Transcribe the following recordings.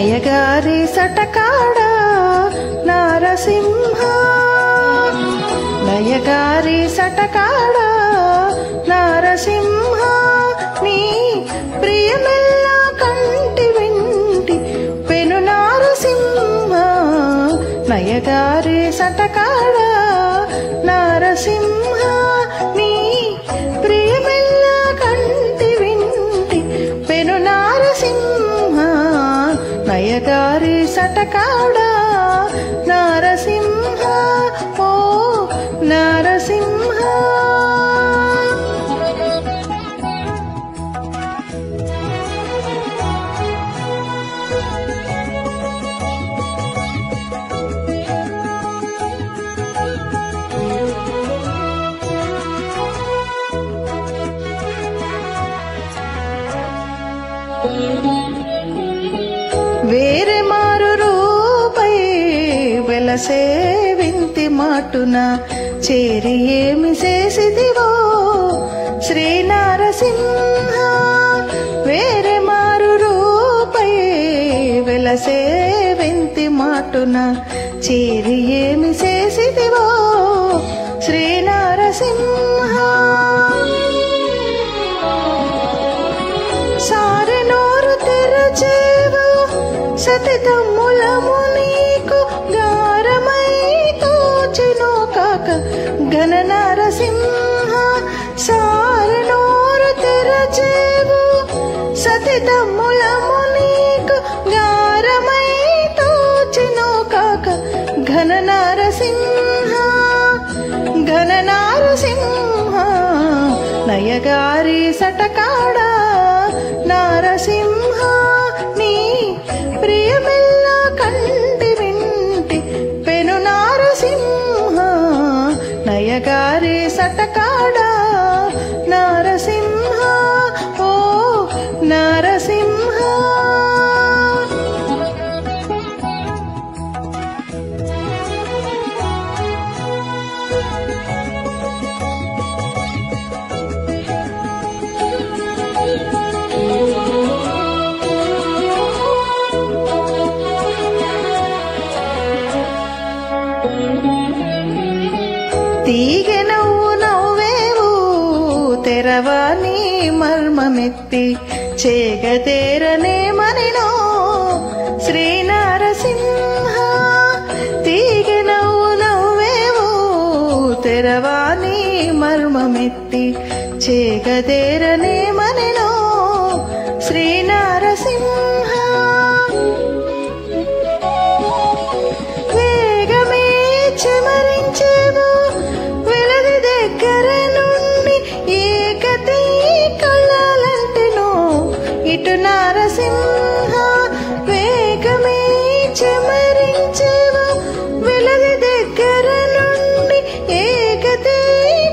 నయగారి సటకాడ నారసింహ నయగారి సటకాడ నారసింహ నీ ప్రియమెల్లా కంటి వింటి పెను నారసింహ నయగారి సటకాడ నారసింహ నీ ప్రియమెల్లా కంటి వింటి పెను నారసింహ నయగారి సటకాడ నారసింహ ఓ నారసింహ వేరే మారు రూపై వెలసే వింతి మాటున చేరి ఏమి చేసిదివో శ్రీ నారసింహ వేరే మారు రూపై వెలసే వింతి మాటున చేరి ఏమి చేసిదివో శ్రీ నారసింహ సారె నోరు తెరచేవు సతితమ్ములము నీకు గారమై తోచెను కాక ఘన నారసింహ సారె నోరు తెరచేవు సతితమ్ములము నీకు గారమై తోచెను కాక ఘన నారసింహ ఘన నారసింహ నయగారి సటకాడ నారసింహ నీ ప్రియమెల్లా కంటి వింటి పెను నారసింహ నయగారి సటకాడ నారసింహ ఓ నారసింహ తీగె నవ్వు నవ్వేవు తెరవాని మర్మమెత్తి చేగతేరనే మనినో శ్రీ నారసింహ తీగె నవ్వు నవ్వేవు తెరవాని మర్మమెత్తి చేగతేరనే మనినో శ్రీ నారసింహ వేగమే చెమరించేవు వెలది దగ్గర నుండి ఏకతి కళ్ళాలంటెను ఇటు నారసింహ వేగమే చెమరించేవు వెలది దగ్గర నుండి ఏకతి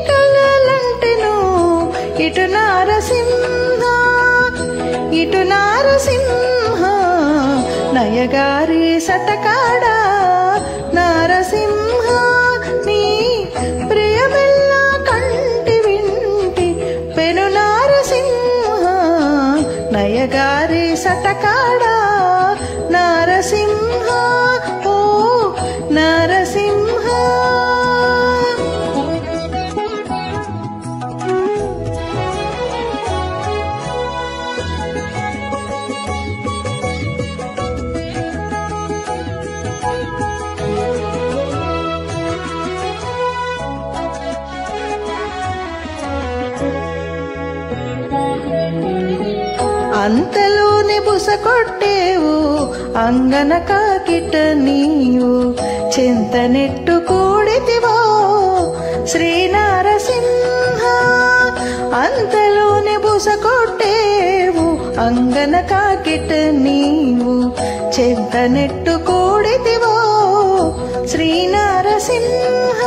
కళ్ళాలంటెను ఇటు నారసింహ ఇటు నారసింహ నయగారి సటకాడ నారసింహ నీ ప్రియమెల్లా కంటి వింటి పెను నారసింహ నయగారి సటకాడ నారసింహ ఓ నారసింహ అంతలోని బుస కొట్టేవు అంగన కాకిట నీవు చింతనెట్టు కూడితివో శ్రీ నారసింహ అంతలోని బుస కొట్టేవు అంగన కాకిట నీవు చింతనెట్టు కూడితివో శ్రీ నారసింహ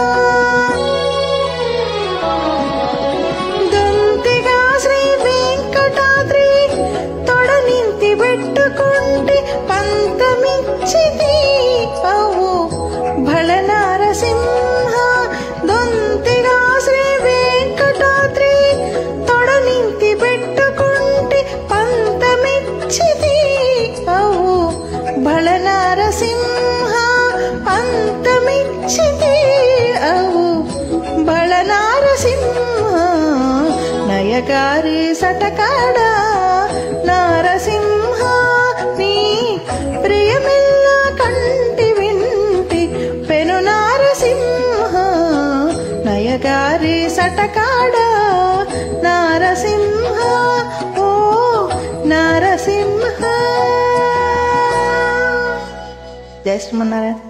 పెట్టుకుంటే పంతమిచ్చిది అవు భళ నారసింహ దొంతిగా శ్రీ వెంకటాద్రి తొడ నింతి పెట్టుకుంటే పంతమిచ్చిది అవు నయగారి సటకాడ నారసింహ నీ ప్రియమిల్ల కంటి వింటి పెను నారసింహ నయగారి సటకాడ నారసింహ ఓ నారసింహ. జై శ్రీమన్నారాయణ.